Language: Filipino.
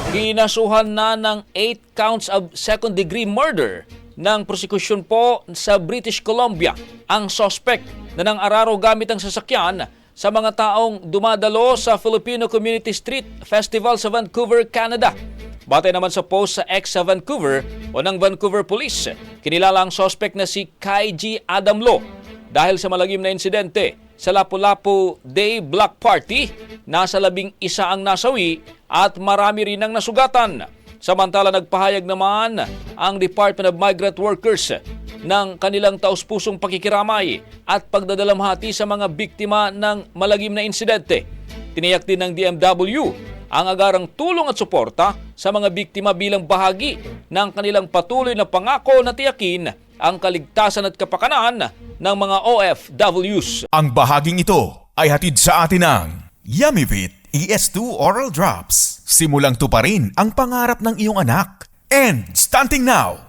Kinasuhan na ng 8 counts of second-degree murder ng prosekusyon po sa British Columbia ang suspect na nang-araro gamit ang sasakyan sa mga taong dumadalo sa Filipino Community Street Festival sa Vancouver, Canada. Batay naman sa post sa X sa Vancouver o ng Vancouver Police, kinilala ang suspect na si Kai G. Adamlo dahil sa malagim na insidente sa Lapu-Lapu Day Block Party. Nasa 11 ang nasawi at marami rin ang nasugatan. Samantala nagpahayag naman ang Department of Migrant Workers ng kanilang taus-pusong pakikiramay at pagdadalamhati sa mga biktima ng malagim na insidente. Tiniyak din ng DMW ang agarang tulong at suporta sa mga biktima bilang bahagi ng kanilang patuloy na pangako na tiyakin ang kaligtasan at kapakanan ng mga OFWs. Ang bahaging ito ay hatid sa atin ng Yummyvit ES2 Oral Drops. Simulang tuparin ang pangarap ng iyong anak. And stunting now!